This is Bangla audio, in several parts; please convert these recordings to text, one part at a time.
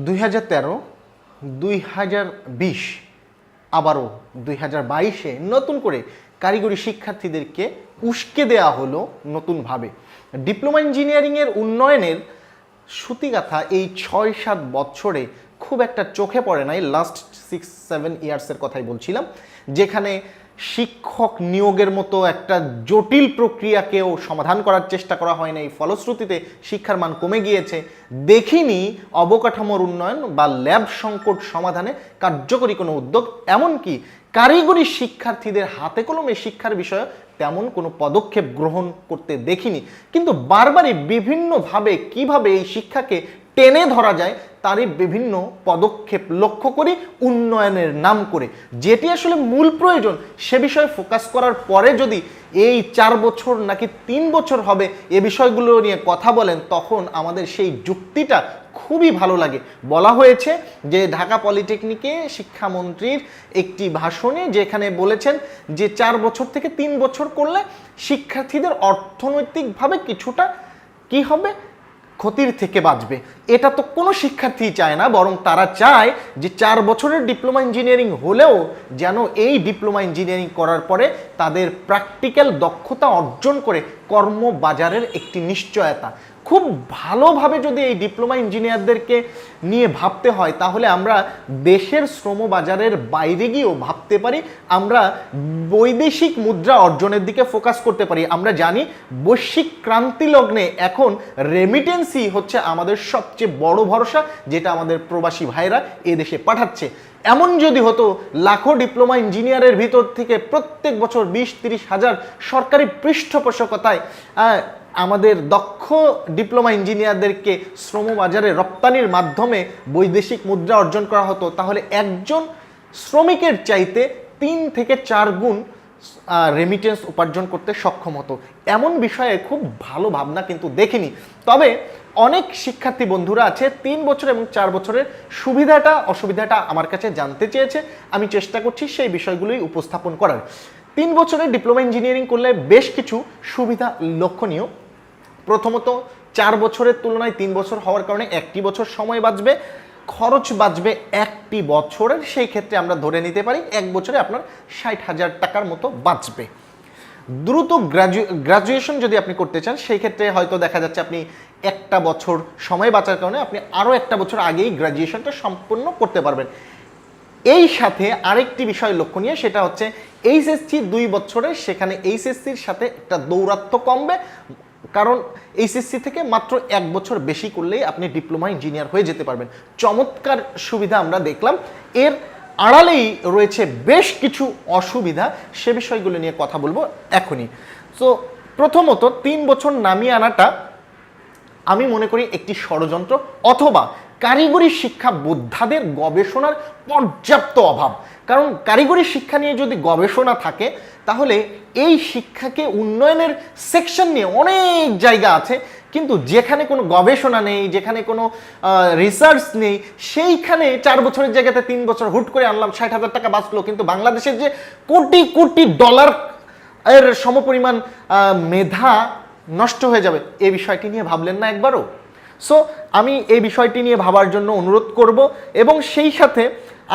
2013, 2020, আবারও 2022-এ নতুন করে কারিগরি শিক্ষার্থীদেরকে উস্কে দেওয়া হলো নতুনভাবে। ডিপ্লোমা ইঞ্জিনিয়ারিংয়ের উন্নয়নের সূতিগাথা এই 6-7 বছরে খুব একটা চোখে পড়ে নাই। লাস্ট 6-7 ইয়ার্সের কথাই বলছিলাম, যেখানে শিক্ষক নিয়োগের মতো একটা জটিল প্রক্রিয়াকেও সমাধান করার চেষ্টা করা হয় না। এই ফলশ্রুতিতে শিক্ষার মান কমে গিয়েছে। দেখিনি অবকাঠামোর উন্নয়ন বা ল্যাব সংকট সমাধানে কার্যকরী কোনো উদ্যোগ, এমনকি কারিগরি শিক্ষার্থীদের হাতে কলমে শিক্ষার বিষয়ে তেমন কোনো পদক্ষেপ গ্রহণ করতে দেখিনি। কিন্তু বারবারই বিভিন্নভাবে কিভাবে এই শিক্ষাকে টেনে ধরা যায় তারই বিভিন্ন পদক্ষেপ লক্ষ্য করি উন্নয়নের নাম করে। যেটি আসলে মূল প্রয়োজন সে বিষয়ে ফোকাস করার পরে যদি এই 4 বছর নাকি 3 বছর হবে এ বিষয়গুলো নিয়ে কথা বলেন, তখন আমাদের সেই যুক্তিটা খুবই ভালো লাগে। বলা হয়েছে যে ঢাকা পলিটেকনিকে শিক্ষামন্ত্রীর একটি ভাষণে যেখানে বলেছেন যে 4 বছর থেকে 3 বছর করলে শিক্ষার্থীদের অর্থনৈতিকভাবে কিছুটা কি হবে, ক্ষতির থেকে বাঁচবে। এটা তো কোনো শিক্ষার্থী চায় না, বরং তারা চায় যে 4 বছরের ডিপ্লোমা ইঞ্জিনিয়ারিং হলেও যেন এই ডিপ্লোমা ইঞ্জিনিয়ারিং করার পরে তাদের প্র্যাকটিক্যাল দক্ষতা অর্জন করে কর্মবাজারের একটি নিশ্চয়তা। খুব ভালোভাবে যদি এই ডিপ্লোমা ইঞ্জিনিয়ারদেরকে নিয়ে ভাবতে হয় তাহলে আমরা দেশের শ্রমবাজারের বাইরে গিয়েও ভাবতে পারি, আমরা বৈদেশিক মুদ্রা অর্জনের দিকে ফোকাস করতে পারি। আমরা জানি বৈশ্বিক ক্রান্তি লগ্নে এখন রেমিটেন্সই হচ্ছে আমাদের সবচেয়ে বড় ভরসা, যেটা আমাদের প্রবাসী ভাইরা এদেশে পাঠাচ্ছে। এমন যদি হতো লাখো ডিপ্লোমা ইঞ্জিনিয়ারের ভিতর থেকে প্রত্যেক বছর 20-30 হাজার সরকারি পৃষ্ঠপোষকতায় আমাদের দক্ষ ডিপ্লোমা ইঞ্জিনিয়ারদেরকে শ্রমবাজারে রপ্তানির মাধ্যমে বৈদেশিক মুদ্রা অর্জন করা হতো, তাহলে একজন শ্রমিকের চাইতে 3 থেকে 4 গুণ রেমিটেন্স উপার্জন করতে সক্ষম হতো। এমন বিষয়ে খুব ভালো ভাবনা কিন্তু দেখিনি। তবে অনেক শিক্ষার্থী বন্ধুরা আছে 3 বছর এবং 4 বছরের সুবিধাটা অসুবিধাটা আমার কাছে জানতে চেয়েছে। আমি চেষ্টা করছি সেই বিষয়গুলোই উপস্থাপন করার। 3 বছরের ডিপ্লোমা ইঞ্জিনিয়ারিং করলে বেশ কিছু সুবিধা লক্ষণীয়। প্রথমত 4 বছরের তুলনায় 3 বছর হওয়ার কারণে 1টি বছর সময় বাঁচবে, খরচ বাঁচবে 1টি বছরের। সেই ক্ষেত্রে আমরা ধরে নিতে পারি 1 বছরে আপনার 60,000 টাকার মতো বাঁচবে। দ্রুত গ্রাজুয়েশন যদি আপনি করতে চান সেই ক্ষেত্রে হয়তো দেখা যাচ্ছে আপনি 1টা বছর সময় বাঁচার কারণে আপনি আরও 1টা বছর আগেই গ্রাজুয়েশনটা সম্পূর্ণ করতে পারবেন। এই সাথে আরেকটি বিষয় লক্ষণীয়, সেটা হচ্ছে এইচএসসি 2 বছরের, সেখানে এইচএসসির সাথে একটা দৌরাত্ম্য কমবে, কারণ এইচএসসি থেকে মাত্র 1 বছর বেশি করলেই আপনি ডিপ্লোমা ইঞ্জিনিয়ার হয়ে যেতে পারবেন। চমৎকার সুবিধা আমরা দেখলাম। এর আড়ালেই রয়েছে বেশ কিছু অসুবিধা, সে বিষয়গুলো নিয়ে কথা বলবো এখনই। সো প্রথমত 3 বছর নামিয়ে আনাটা আমি মনে করি একটি ষড়যন্ত্র, অথবা কারিগরি শিক্ষা বোদ্ধাদের গবেষণার পর্যাপ্ত অভাব। কারণ কারিগরি শিক্ষা নিয়ে যদি গবেষণা থাকে তাহলে এই শিক্ষাকে উন্নয়নের সেকশন নিয়ে অনেক জায়গা আছে, কিন্তু যেখানে কোনো গবেষণা নেই, যেখানে কোনো রিসার্চ নেই, সেইখানে 4 বছরের জায়গাতে 3 বছর হুট করে আনলাম, 60,000 টাকা বাঁচলো, কিন্তু বাংলাদেশের যে কোটি কোটি ডলার এর সমপরিমাণ মেধা নষ্ট হয়ে যাবে, এই বিষয়টি নিয়ে ভাবলেন না একবারও? সো আমি এই বিষয়টি নিয়ে ভাবার জন্য অনুরোধ করব। এবং সেই সাথে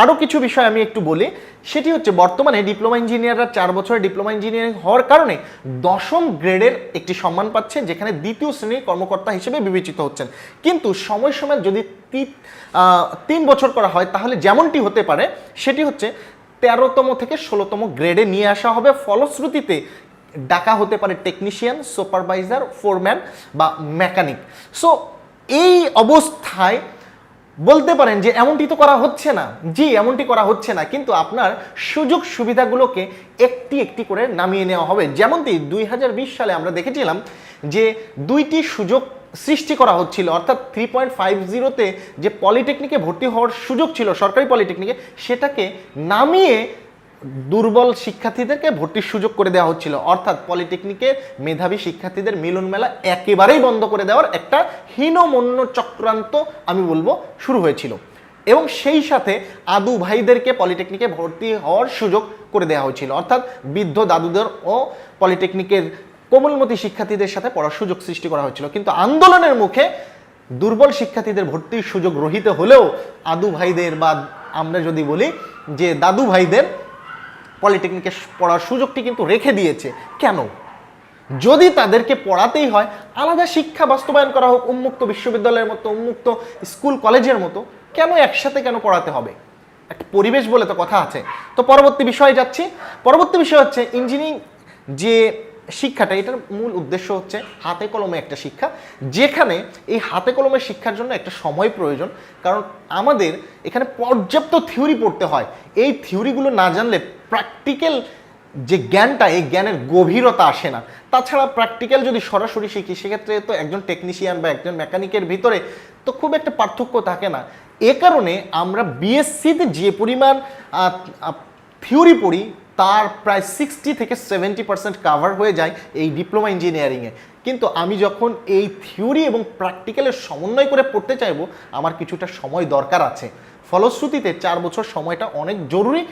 আরও কিছু বিষয় আমি একটু বলি, সেটি হচ্ছে বর্তমানে ডিপ্লোমা ইঞ্জিনিয়াররা 4 বছরের ডিপ্লোমা ইঞ্জিনিয়ারিং হওয়ার কারণে 10ম গ্রেডের একটি সম্মান পাচ্ছে, যেখানে 2য় শ্রেণীর কর্মকর্তা হিসেবে বিবেচিত হচ্ছেন। কিন্তু সময় সময় যদি 3 বছর করা হয় তাহলে যেমনটি হতে পারে সেটি হচ্ছে 13তম থেকে 16তম গ্রেডে নিয়ে আসা হবে। ফলশ্রুতিতে ডাকা হতে পারে টেকনিশিয়ান, সুপারভাইজার, ফোরম্যান বা মেকানিক। সো এই অবস্থায় বলতে পারেন যে এমনটি তো করা হচ্ছে না। জি, এমনটি করা হচ্ছে না, কিন্তু আপনার সুযোগ সুবিধাগুলোকে একটি একটি করে নামিয়ে নেওয়া হবে। যেমনটি 2020 সালে আমরা দেখেছিলাম যে 2টি সুযোগ সৃষ্টি করা হচ্ছিল, অর্থাৎ 3.50-তে যে পলিটেকনিকে ভর্তি হওয়ার সুযোগ ছিল সরকারি পলিটেকনিকে, সেটাকে নামিয়ে দুর্বল শিক্ষার্থীদেরকে ভর্তির সুযোগ করে দেওয়া হচ্ছিল। অর্থাৎ পলিটেকনিকের মেধাবী শিক্ষার্থীদের মিলন মেলা একেবারেই বন্ধ করে দেওয়ার একটা হীনমন্য চক্রান্ত আমি বলবো শুরু হয়েছিল। এবং সেই সাথে আদু ভাইদেরকে পলিটেকনিকে ভর্তি হওয়ার সুযোগ করে দেওয়া হয়েছিল, অর্থাৎ বৃদ্ধ দাদুদের ও পলিটেকনিকের কোমলমতি শিক্ষার্থীদের সাথে পড়ার সুযোগ সৃষ্টি করা হয়েছিল। কিন্তু আন্দোলনের মুখে দুর্বল শিক্ষার্থীদের ভর্তির সুযোগ রহিত হলেও আদু ভাইদের বা আমরা যদি বলি যে দাদু ভাইদের পলিটেকনিকে পড়ার সুযোগটি কিন্তু রেখে দিয়েছে। কেন? যদি তাদেরকে পড়াতেই হয় আলাদা শিক্ষা বাস্তবায়ন করা হোক, উন্মুক্ত বিশ্ববিদ্যালয়ের মতো, উন্মুক্ত স্কুল কলেজের মতো, কেন একসাথে কেন পড়াতে হবে? একটা পরিবেশ বলে তো কথা আছে। তো পরবর্তী বিষয়ে যাচ্ছি। পরবর্তী বিষয় হচ্ছে ইঞ্জিনিয়ারিং যে শিক্ষাটা, এটার মূল উদ্দেশ্য হচ্ছে হাতে কলমে একটা শিক্ষা, যেখানে এই হাতে কলমের শিক্ষার জন্য একটা সময় প্রয়োজন। কারণ আমাদের এখানে পর্যাপ্ত থিওরি পড়তে হয়। এই থিওরিগুলো না জানলে প্র্যাকটিক্যাল যে জ্ঞানটা, এই জ্ঞানের গভীরতা আসে না। তাছাড়া প্র্যাকটিক্যাল যদি সরাসরি শিখি সেক্ষেত্রে তো একজন টেকনিশিয়ান বা একজন মেকানিকের ভিতরে তো খুব একটা পার্থক্য থাকে না। এ কারণে আমরা বিএসসিতে যে পরিমাণ থিওরি পড়ি তার প্রায় 60 থেকে 70% কাভার হয়ে যায় এই ডিপ্লোমা ইঞ্জিনিয়ারিংয়ে। কিন্তু আমি যখন এই থিওরি এবং প্র্যাকটিক্যালের সমন্বয় করে পড়তে চাইবো, আমার কিছুটা সময় দরকার আছে। ফলশ্রুতিতে 4 বছর সময়টা অনেক জরুরি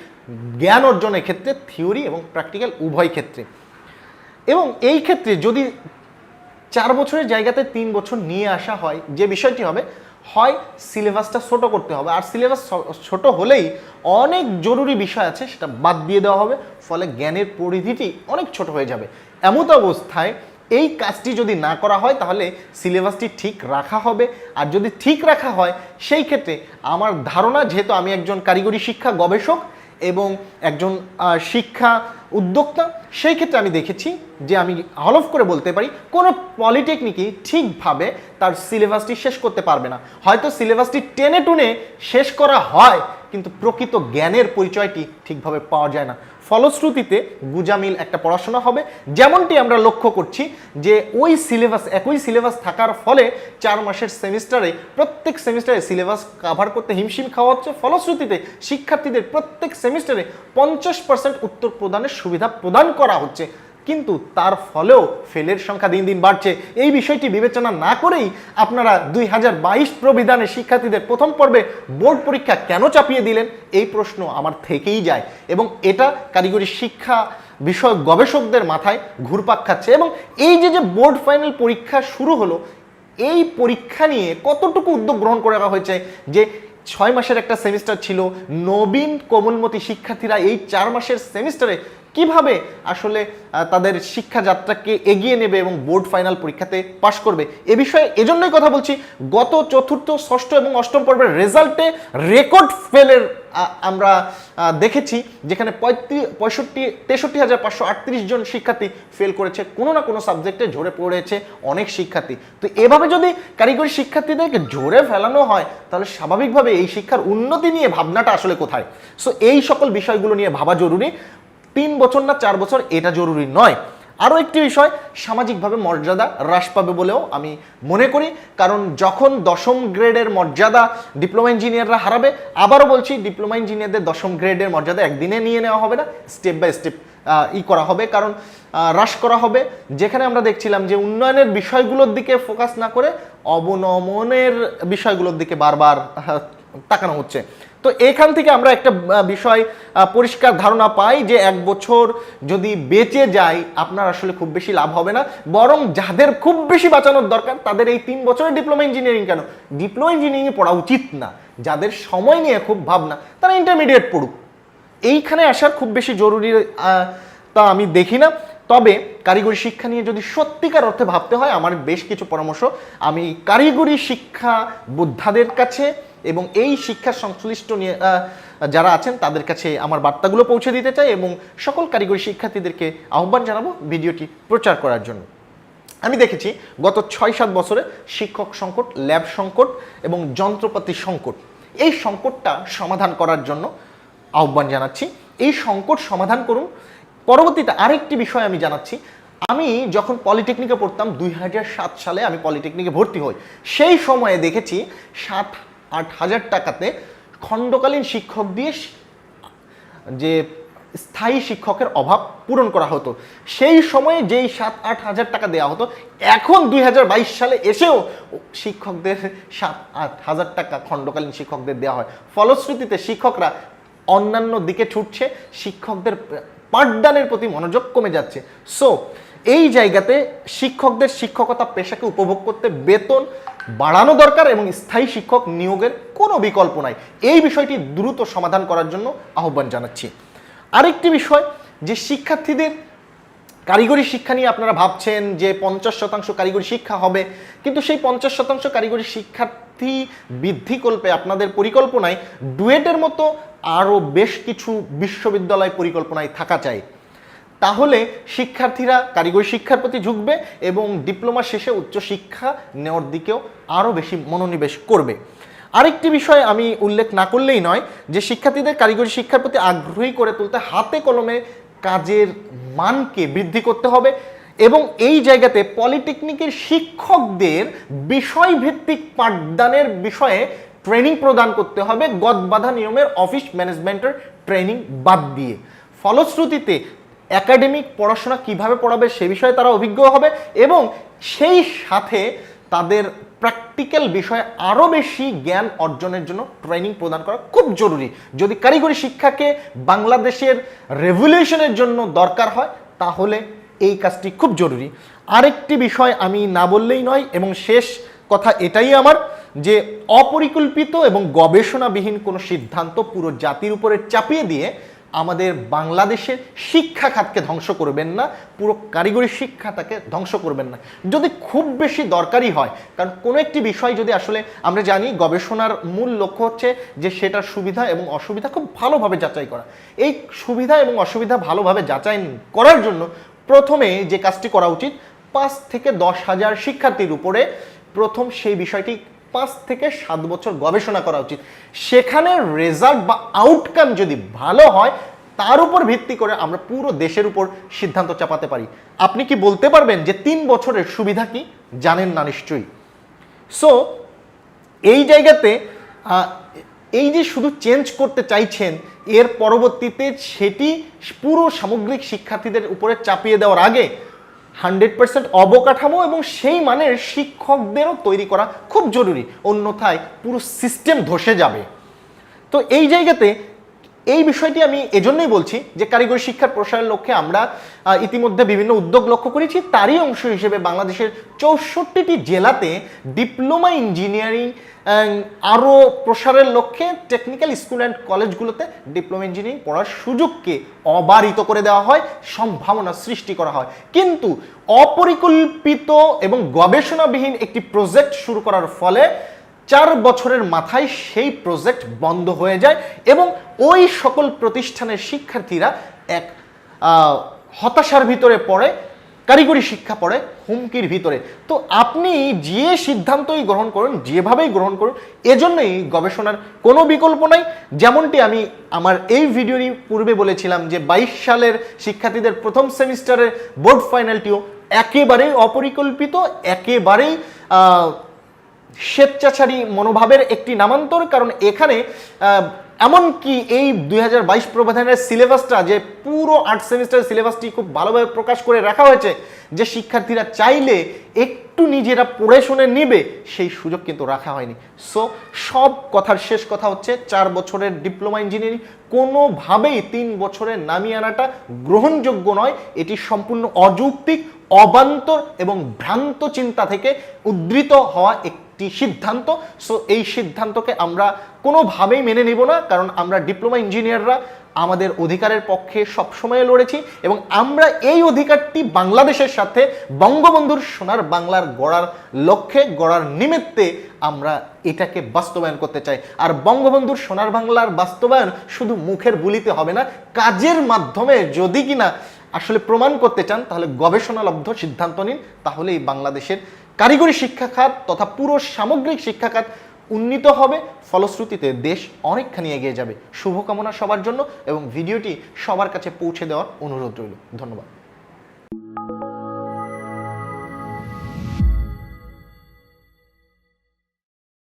জ্ঞান অর্জনের ক্ষেত্রে, থিওরি এবং প্র্যাকটিক্যাল উভয় ক্ষেত্রে। এবং এই ক্ষেত্রে যদি 4 বছরের জায়গাতে 3 বছর নিয়ে আসা হয়, যে বিষয়টি হবে হয় সিলেবাসটা ছোট করতে হবে, আর সিলেবাস ছোট হলেই অনেক জরুরি বিষয় আছে সেটা বাদ দিয়ে দেওয়া হবে, ফলে জ্ঞানের পরিধিটি অনেক ছোট হয়ে যাবে। এমত অবস্থায় এই কাজটি যদি না করা হয় তাহলে সিলেবাসটি ঠিক রাখা হবে। আর যদি ঠিক রাখা হয় সেই ক্ষেত্রে আমার ধারণা, যেহেতু আমি একজন কারিগরি শিক্ষা গবেষক এবং একজন শিক্ষা উদ্যোক্তা, সেই ক্ষেত্রে আমি দেখেছি যে আমি হলফ করে বলতে পারি কোনো পলিটেকনিকই ঠিকভাবে তার সিলেবাসটি শেষ করতে পারবে না। হয়তো সিলেবাসটি টেনে টুনে শেষ করা হয়, কিন্তু প্রকৃত জ্ঞানের পরিচয়টি ঠিকভাবে পাওয়া যায় না। ফলশ্রুতিতে গুজামিল একটা পড়াশোনা হবে, যেমনটি আমরা লক্ষ্য করছি যে ওই সিলেবাস, একই সিলেবাস থাকার ফলে 4 মাসের সেমিস্টারে প্রত্যেক সেমিস্টারে সিলেবাস কাভার করতে হিমশিম খাওয়া হচ্ছে। ফলশ্রুতিতে শিক্ষার্থীদের প্রত্যেক সেমিস্টারে 50% উত্তর প্রদানের সুবিধা প্রদান করা হচ্ছে, কিন্তু তার ফলেও ফেলের সংখ্যা দিন দিন বাড়ছে। এই বিষয়টি বিবেচনা না করেই আপনারা 2022 প্রবিধানের শিক্ষার্থীদের প্রথম পর্বে বোর্ড পরীক্ষা কেন চাপিয়ে দিলেন, এই প্রশ্ন আমার থেকেই যায় এবং এটা কারিগরি শিক্ষা বিষয়ক গবেষকদের মাথায় ঘুরপাক খাচ্ছে। এবং এই যে বোর্ড ফাইনাল পরীক্ষা শুরু হলো, এই পরীক্ষা নিয়ে কতটুকু উদ্যোগ গ্রহণ করা হয়েছে যে 6 মাসের একটা সেমিস্টার ছিল, নবীন কোমলমতি শিক্ষার্থীরা এই 4 মাসের সেমিস্টারে কিভাবে আসলে তাদের শিক্ষা যাত্রাকে এগিয়ে নেবে এবং বোর্ড ফাইনাল পরীক্ষাতে পাশ করবে, এ বিষয়ে এজন্যই কথা বলছি। গত চতুর্থ, ষষ্ঠ এবং অষ্টম পর্বের রেজাল্টে রেকর্ড ফেলের আমরা দেখেছি, যেখানে 63,538 জন শিক্ষার্থী ফেল করেছে, কোনো না কোনো সাবজেক্টে ঝরে পড়েছে অনেক শিক্ষার্থী। তো এভাবে যদি কারিগরি শিক্ষার্থীদেরকে ঝরে ফেলানো হয় তাহলে স্বাভাবিকভাবে এই শিক্ষার উন্নতি নিয়ে ভাবনাটা আসলে কোথায়? সো এই সকল বিষয়গুলো নিয়ে ভাবা জরুরি। 3 বছর না 4 বছর এটা জরুরি নয়। আরও একটি বিষয়, সামাজিকভাবে মর্যাদা হ্রাস পাবে বলেও আমি মনে করি। কারণ যখন 10ম গ্রেডের মর্যাদা ডিপ্লোমা ইঞ্জিনিয়াররা হারাবে, আবারও বলছি ডিপ্লোমা ইঞ্জিনিয়ারদের 10ম গ্রেডের মর্যাদা একদিনে নিয়ে নেওয়া হবে না, স্টেপ বাই স্টেপ করা হবে, কারণ হ্রাস করা হবে। যেখানে আমরা দেখছিলাম যে উন্নয়নের বিষয়গুলোর দিকে ফোকাস না করে অবনমনের বিষয়গুলোর দিকে বারবার তাকানো হচ্ছে। তো এখান থেকে আমরা একটা বিষয় পরিষ্কার ধারণা পাই যে 1 বছর যদি বেঁচে যায় আপনার আসলে খুব বেশি লাভ হবে না, বরং যাদের খুব বেশি বাঁচানোর দরকার তাদের এই 3 বছরের ডিপ্লোমা ইঞ্জিনিয়ারিং, কেন ডিপ্লোমা ইঞ্জিনিয়ারিংয়ে পড়া উচিত না, যাদের সময় নিয়ে খুব ভাবনা তারা ইন্টারমিডিয়েট পড়ুক। এইখানে আসার খুব বেশি জরুরি তা আমি দেখি না। তবে কারিগরি শিক্ষা নিয়ে যদি সত্যিকার অর্থে ভাবতে হয়, আমার বেশ কিছু পরামর্শ আমি কারিগরি শিক্ষা বোদ্ধাদের কাছে এবং এই শিক্ষা সংশ্লিষ্ট নিয়ে যারা আছেন তাদের কাছে আমার বার্তাগুলো পৌঁছে দিতে চাই এবং সকল কারিগরি শিক্ষার্থীদেরকে আহ্বান জানাবো ভিডিওটি প্রচার করার জন্য। আমি দেখেছি গত 6-7 বছরে শিক্ষক সংকট, ল্যাব সংকট এবং যন্ত্রপাতি সংকট, এই সংকটটা সমাধান করার জন্য আহ্বান জানাচ্ছি। এই সংকট সমাধান করুন। পরবর্তীতে আরেকটি বিষয় আমি জানাচ্ছি, আমি যখন পলিটেকনিকে পড়তাম 2007 সালে আমি পলিটেকনিকে ভর্তি হই, সেই সময়ে দেখেছি 7-8 হাজার টাকাতে খণ্ডকালীন শিক্ষক দিয়ে যে স্থায়ী শিক্ষকের অভাব পূরণ করা হতো। সেই সময়ে যেই 7-8 হাজার টাকা দেওয়া হতো, এখন 2022 সালে এসেও শিক্ষকদের 7-8 হাজার টাকা খণ্ডকালীন শিক্ষকদের দেওয়া হয়। ফলশ্রুতিতে শিক্ষকরা অন্যান্য দিকে ছুটছে, শিক্ষকদের পাঠদানের প্রতি মনোযোগ কমে যাচ্ছে। সো এই জায়গাতে শিক্ষকদের শিক্ষকতা পেশাকে উপভোগ করতে বেতন বাড়ানো দরকার এবং স্থায়ী শিক্ষক নিয়োগের কোনো বিকল্প নাই। এই বিষয়টি দ্রুত সমাধান করার জন্য আহ্বান জানাচ্ছি। আরেকটি বিষয়, যে শিক্ষার্থীদের কারিগরি শিক্ষা নিয়ে আপনারা ভাবছেন যে 50% কারিগরি শিক্ষা হবে, কিন্তু সেই 50% কারিগরি শিক্ষার্থী বৃদ্ধিকল্পে আপনাদের পরিকল্পনায় ডুয়েটের মতো আরও বেশ কিছু বিশ্ববিদ্যালয় পরিকল্পনায় থাকা চাই। তাহলে শিক্ষার্থীরা কারিগরি শিক্ষার প্রতি ঝুঁকবে এবং ডিপ্লোমা শেষে উচ্চশিক্ষা নেওয়ার দিকেও আরও বেশি মনোনিবেশ করবে। আরেকটি বিষয় আমি উল্লেখ না করলেই নয়, যে শিক্ষার্থীদের কারিগরি শিক্ষার প্রতি আগ্রহী করে তুলতে হাতে কলমে কাজের মানকে বৃদ্ধি করতে হবে এবং এই জায়গাতে পলিটেকনিকের শিক্ষকদের বিষয়ভিত্তিক পাঠদানের বিষয়ে ট্রেনিং প্রদান করতে হবে, গদবাঁধা নিয়মের অফিস ম্যানেজমেন্টের ট্রেনিং বাদ দিয়ে। ফলশ্রুতিতে একাডেমিক পড়াশোনা কিভাবে পড়াবে সে বিষয়ে তারা অভিজ্ঞ হবে এবং সেই সাথে তাদের প্র্যাকটিক্যাল বিষয়ে আরও বেশি জ্ঞান অর্জনের জন্য ট্রেনিং প্রদান করা খুব জরুরি। যদি কারিগরি শিক্ষাকে বাংলাদেশের রেভলিউশনের জন্য দরকার হয় তাহলে এই কাজটি খুব জরুরি। আরেকটি বিষয় আমি না বললেই নয় এবং শেষ কথা এটাই আমার, যে অপরিকল্পিত এবং গবেষণাবিহীন কোনো সিদ্ধান্ত পুরো জাতির উপরে চাপিয়ে দিয়ে আমাদের বাংলাদেশের শিক্ষা খাতকে ধ্বংস করবেন না, পুরো কারিগরি শিক্ষাটাকে ধ্বংস করবেন না। যদি খুব বেশি দরকারি হয়, কারণ কোনো একটি বিষয় যদি আসলে আমরা জানি গবেষণার মূল লক্ষ্য হচ্ছে যে সেটার সুবিধা এবং অসুবিধা খুব ভালোভাবে যাচাই করা। এই সুবিধা এবং অসুবিধা ভালোভাবে যাচাই করার জন্য প্রথমে যে কাজটি করা উচিত, 5 থেকে 10 হাজার শিক্ষার্থীর উপরে প্রথম সেই বিষয়টি 5 থেকে 7 বছর গবেষণা করা উচিত। সেখানে রেজাল্ট বা আউটকাম যদি ভালো হয় তার উপর ভিত্তি করে আমরা পুরো দেশের উপর সিদ্ধান্ত চাপাতে পারি। আপনি কি বলতে পারবেন যে 3 বছরের সুবিধা কি? জানেন না নিশ্চয়ই। সো এই জায়গাতে এই যে শুধু চেঞ্জ করতে চাইছেন, এর পরবর্তীতে সেটি পুরো সামগ্রিক শিক্ষার্থীদের উপরে চাপিয়ে দেওয়ার আগে 100% অবকাঠামো এবং সেই মানের শিক্ষকদেরও তৈরি করা খুব জরুরি, অন্যথায় পুরো সিস্টেম ধসে যাবে। তো এই জায়গাতে এই বিষয়টি আমি এজন্যই বলছি যে কারিগরি শিক্ষার প্রসারের লক্ষ্যে আমরা ইতিমধ্যে বিভিন্ন উদ্যোগ লক্ষ্য করেছি। তারই অংশ হিসেবে বাংলাদেশের 64টি জেলাতে ডিপ্লোমা ইঞ্জিনিয়ারিং আরও প্রসারের লক্ষ্যে টেকনিক্যাল স্কুল অ্যান্ড কলেজগুলোতে ডিপ্লোমা ইঞ্জিনিয়ারিং পড়ার সুযোগকে অবারিত করে দেওয়া হয়, সম্ভাবনা সৃষ্টি করা হয়। কিন্তু অপরিকল্পিত এবং গবেষণাবিহীন একটি প্রজেক্ট শুরু করার ফলে 4 বছরের মাথায় সেই প্রজেক্ট বন্ধ হয়ে যায় এবং ওই সকল প্রতিষ্ঠানের শিক্ষার্থীরা এক হতাশার ভিতরে পড়ে, কারিগরি শিক্ষা পড়ে হুমকির ভিতরে। তো আপনি যে সিদ্ধান্তই গ্রহণ করুন, যেভাবেই গ্রহণ করুন, এজন্যই গবেষণার কোনো বিকল্প নাই। যেমনটি আমি আমার এই ভিডিওরই পূর্বে বলেছিলাম যে 22 সালের শিক্ষার্থীদের প্রথম সেমিস্টারের বোর্ড ফাইনালটিও একেবারেই অপরিকল্পিত, একেবারেই স্বেচ্ছাচারী মনোভাবের একটি নামান্তর। কারণ এখানে এমনকি এই 2022 প্রবর্ধনের সিলেবাসটা, যে পুরো 8 সেমিস্টারের সিলেবাসটি খুব ভালোভাবে প্রকাশ করে রাখা হয়েছে, যে শিক্ষার্থীরা চাইলে একটু নিজেরা পড়ে শুনে নেবে, সেই সুযোগ কিন্তু রাখা হয়নি। সো সব কথার শেষ কথা হচ্ছে 4 বছরের ডিপ্লোমা ইঞ্জিনিয়ারিং কোনোভাবেই 3 বছরে নামিয়ে আনাটা গ্রহণযোগ্য নয়। এটি সম্পূর্ণ অযৌক্তিক, অবান্তর এবং ভ্রান্ত চিন্তা থেকে উদ্ধৃত হওয়া একটি সিদ্ধান্ত। সো এই সিদ্ধান্তকে আমরা কোনোভাবেই মেনে নেব না, কারণ আমরা ডিপ্লোমা ইঞ্জিনিয়াররা আমাদের অধিকারের পক্ষে সবসময় লড়েছি এবং আমরা এই অধিকারটি বাংলাদেশের সাথে বঙ্গবন্ধুর সোনার বাংলার গড়ার লক্ষ্যে, গড়ার নিমিত্তে আমরা এটাকে বাস্তবায়ন করতে চাই। আর বঙ্গবন্ধুর সোনার বাংলার বাস্তবায়ন শুধু মুখের বুলিতে হবে না, কাজের মাধ্যমে যদি কিনা আসলে প্রমাণ করতে চান, তাহলে গবেষণালব্ধ সিদ্ধান্ত নিন। তাহলেই বাংলাদেশের কারিগরি শিক্ষা খাত তথা পুরো সামগ্রিক শিক্ষা খাত উন্নীত হবে, ফলশ্রুতিতে দেশ অনেকখানি এগিয়ে যাবে। শুভকামনা সবার জন্য এবং ভিডিওটি সবার কাছে পৌঁছে দেওয়ার অনুরোধ রইল। ধন্যবাদ।